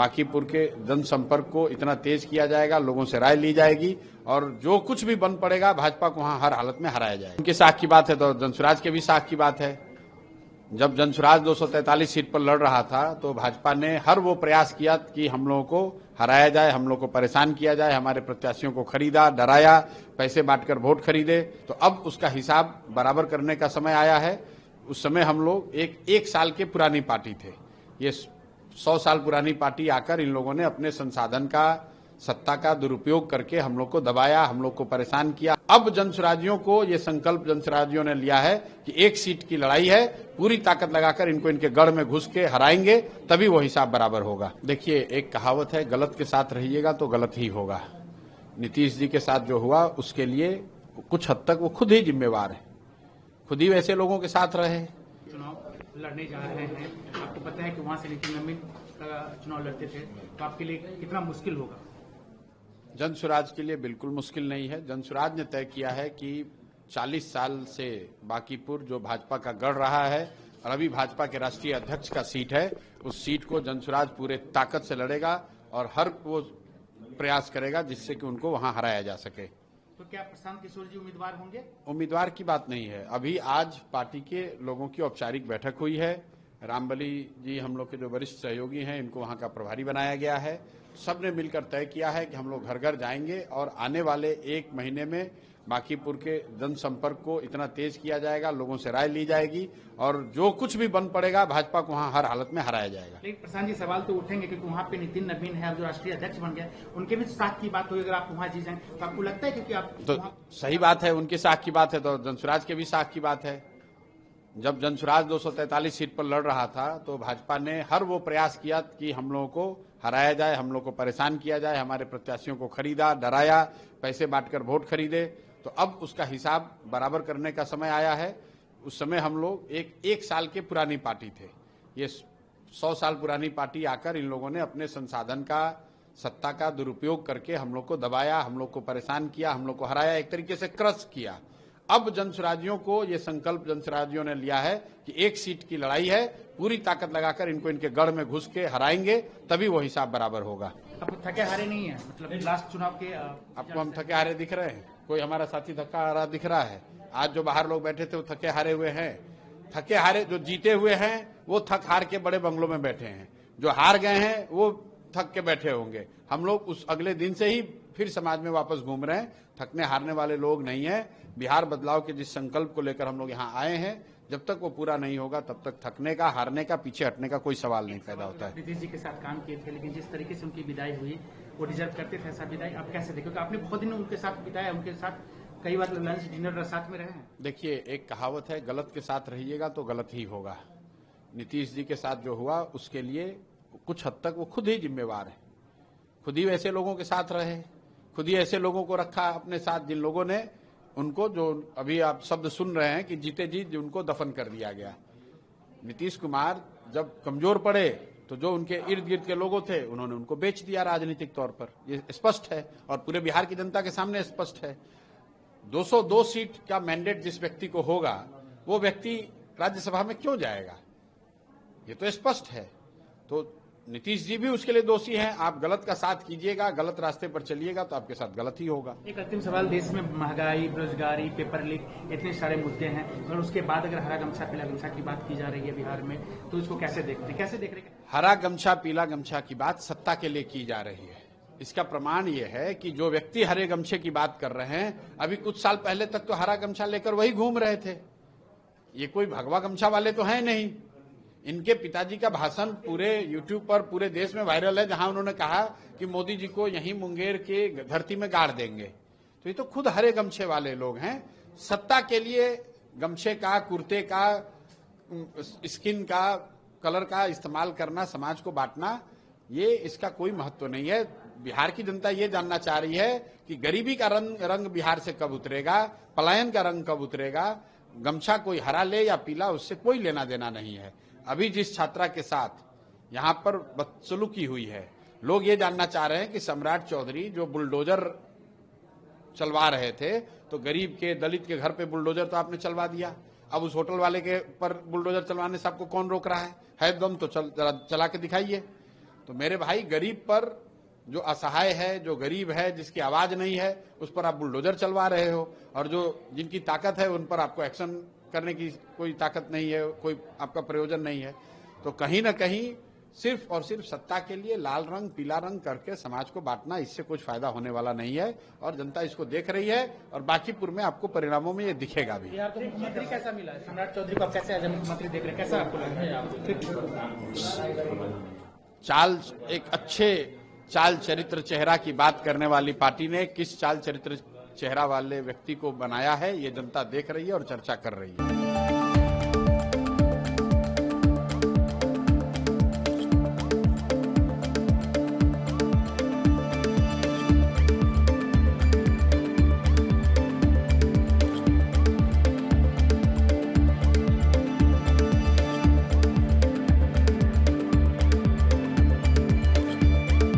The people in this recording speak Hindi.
बांकीपुर के जनसंपर्क को इतना तेज किया जाएगा, लोगों से राय ली जाएगी और जो कुछ भी बन पड़ेगा भाजपा को वहां हर हालत में हराया जाएगा। उनके साख की बात है तो जनसुराज के भी साख की बात है। जब जनसुराज 243 सीट पर लड़ रहा था तो भाजपा ने हर वो प्रयास किया कि हम लोगों को हराया जाए, हम लोगों को परेशान किया जाए, हमारे प्रत्याशियों को खरीदा, डराया, पैसे बांटकर वोट खरीदे। तो अब उसका हिसाब बराबर करने का समय आया है। उस समय हम लोग एक साल के पुरानी पार्टी थे, ये 100 साल पुरानी पार्टी आकर इन लोगों ने अपने संसाधन का, सत्ता का दुरुपयोग करके हम लोग को दबाया, हम लोग को परेशान किया। अब जनसुराजियों को ये संकल्प जनसुराजियों ने लिया है कि एक सीट की लड़ाई है, पूरी ताकत लगाकर इनको इनके गढ़ में घुस के हराएंगे, तभी वो हिसाब बराबर होगा। देखिए, एक कहावत है, गलत के साथ रहिएगा तो गलत ही होगा। नीतीश जी के साथ जो हुआ उसके लिए कुछ हद तक वो खुद ही जिम्मेवार है, खुद ही वैसे लोगों के साथ रहे। चुनाव लड़ने जा रहे हैं, आपको पता है कि वहां से नितिन नवीन चुनाव लड़ते थे, तो आपके लिए कितना मुश्किल होगा? जनसुराज के लिए बिल्कुल मुश्किल नहीं है। जनसुराज ने तय किया है कि 40 साल से बांकीपुर जो भाजपा का गढ़ रहा है और अभी भाजपा के राष्ट्रीय अध्यक्ष का सीट है, उस सीट को जनसुराज पूरे ताकत से लड़ेगा और हर वो प्रयास करेगा जिससे कि उनको वहां हराया जा सके। तो क्या प्रशांत किशोर जी उम्मीदवार होंगे? उम्मीदवार की बात नहीं है। अभी आज पार्टी के लोगों की औपचारिक बैठक हुई है। रामबली जी हम लोग के जो वरिष्ठ सहयोगी हैं, इनको वहां का प्रभारी बनाया गया है। सबने मिलकर तय किया है कि हम लोग घर घर जाएंगे और आने वाले 1 महीने में बांकीपुर के जनसंपर्क को इतना तेज किया जाएगा, लोगों से राय ली जाएगी और जो कुछ भी बन पड़ेगा भाजपा को वहां हर हालत में हराया जाएगा। लेकिन प्रशांत जी, सवाल तो उठेंगे क्योंकि वहां पे नितिन नवीन है, जो राष्ट्रीय अध्यक्ष बन गए, उनके भी साख की बात हुई। अगर आप वहां जीत जाएंगे तो आपको लगता है क्योंकि आप तो सही बात है, उनके साख की बात है तो जनसुराज के भी साख की बात है। जब जनसुराज 243 सीट पर लड़ रहा था तो भाजपा ने हर वो प्रयास किया कि हम लोगों को हराया जाए, हम लोग को परेशान किया जाए, हमारे प्रत्याशियों को खरीदा, डराया, पैसे बांटकर वोट खरीदे। तो अब उसका हिसाब बराबर करने का समय आया है। उस समय हम लोग एक साल के पुरानी पार्टी थे, ये 100 साल पुरानी पार्टी आकर इन लोगों ने अपने संसाधन का, सत्ता का दुरुपयोग करके हम लोग को दबाया, हम लोग को परेशान किया, हम लोग को हराया, एक तरीके से क्रश किया। अब जनसुराजियों को ये संकल्प जनसुराजियों ने लिया है कि एक सीट की लड़ाई है, पूरी ताकत लगाकर इनको इनके गढ़ में घुस के हराएंगे, तभी वो हिसाब बराबर होगा। आपको थके हारे नहीं है, मतलब लास्ट चुनाव के आपको हम थके हारे दिख रहे हैं? कोई हमारा साथी थका हारा दिख रहा है? आज जो बाहर लोग बैठे थे वो थके हारे हुए हैं? थके हारे जो जीते हुए हैं वो थक हार के बड़े बंगलों में बैठे हैं, जो हार गए हैं वो थक के बैठे होंगे। हम लोग उस अगले दिन से ही फिर समाज में वापस घूम रहे हैं, थकने हारने वाले लोग नहीं है। बिहार बदलाव के जिस संकल्प को लेकर हम लोग यहाँ आए हैं, जब तक वो पूरा नहीं होगा तब तक थकने का, हारने का, पीछे हटने का कोई सवाल नहीं पैदा होता है। नीतीश जी के साथ काम किए थे, लेकिन जिस तरीके से उनकी विदाई हुई वो डिजर्व करते थे ऐसा विदाई, आप कैसे देखो? आपने बहुत दिन उनके साथ बिताया, उनके साथ कई बार लंच डिनर साथ में रहे हैं। देखिए, एक कहावत है, गलत के साथ रहिएगा तो गलत ही होगा। नीतीश जी के साथ जो हुआ उसके लिए कुछ हद तक वो खुद ही जिम्मेवार है, खुद ही वैसे लोगों के साथ रहे, खुद ही ऐसे लोगों को रखा अपने साथ जिन लोगों ने उनको, जो अभी आप शब्द सुन रहे हैं कि जीते जी उनको दफन कर दिया गया। नीतीश कुमार जब कमजोर पड़े तो जो उनके इर्द गिर्द के लोगों थे उन्होंने उनको बेच दिया राजनीतिक तौर पर, ये स्पष्ट है और पूरे बिहार की जनता के सामने स्पष्ट है। 202 सीट का मैंडेट जिस व्यक्ति को होगा वो व्यक्ति राज्यसभा में क्यों जाएगा, ये तो स्पष्ट है। तो नीतीश जी भी उसके लिए दोषी हैं। आप गलत का साथ कीजिएगा, गलत रास्ते पर चलिएगा तो आपके साथ गलत ही होगा। एक अंतिम सवाल, देश में महंगाई, बेरोजगारी, पेपर लीक, इतने सारे मुद्दे हैं और उसके बाद अगर हरा गमछा पीला गमछा की बात की जा रही है बिहार में, तो इसको कैसे देखते हैं, कैसे देख रहे हैं? हरा गमछा पीला गमछा की बात सत्ता के लिए की जा रही है। इसका प्रमाण ये है कि जो व्यक्ति हरे गमछे की बात कर रहे हैं, अभी कुछ साल पहले तक तो हरा गमछा लेकर वही घूम रहे थे। ये कोई भगवा गमछा वाले तो हैं नहीं। इनके पिताजी का भाषण पूरे YouTube पर पूरे देश में वायरल है, जहां उन्होंने कहा कि मोदी जी को यहीं मुंगेर के धरती में गाड़ देंगे। तो ये तो खुद हरे गमछे वाले लोग हैं। सत्ता के लिए गमछे का, कुर्ते का, स्किन का, कलर का इस्तेमाल करना, समाज को बांटना, ये इसका कोई महत्व नहीं है। बिहार की जनता ये जानना चाह रही है कि गरीबी का रंग बिहार से कब उतरेगा, पलायन का रंग कब उतरेगा। गमछा कोई हरा ले या पीला, उससे कोई लेना देना नहीं है। अभी जिस छात्रा के साथ यहाँ पर बदसलूकी हुई है, लोग ये जानना चाह रहे हैं कि सम्राट चौधरी जो बुलडोजर चलवा रहे थे, तो गरीब के, दलित के घर पे बुलडोजर तो आपने चलवा दिया, अब उस होटल वाले के पर बुलडोजर चलवाने से आपको कौन रोक रहा है दम तो चला के दिखाइए। तो मेरे भाई, गरीब पर, जो असहाय है, जो गरीब है, जिसकी आवाज नहीं है, उस पर आप बुलडोजर चलवा रहे हो, और जो जिनकी ताकत है उन पर आपको एक्शन करने की कोई ताकत नहीं है, कोई आपका प्रयोजन नहीं है। तो कहीं ना कहीं सिर्फ और सिर्फ सत्ता के लिए लाल रंग पीला रंग करके समाज को बांटना, इससे कुछ फायदा होने वाला नहीं है, और जनता इसको देख रही है, और बांकीपुर में आपको परिणामों में ये दिखेगा भी। बिहार को मुख्यमंत्री कैसा मिला है? सम्राट चौधरी को आप कैसे आज मुख्यमंत्री देख रहे हैं, कैसा आपको लग रहा है? चाल, एक अच्छे चाल चरित्र चेहरा की बात करने वाली पार्टी ने किस चाल चरित्र चेहरा वाले व्यक्ति को बनाया है, ये जनता देख रही है और चर्चा कर रही है।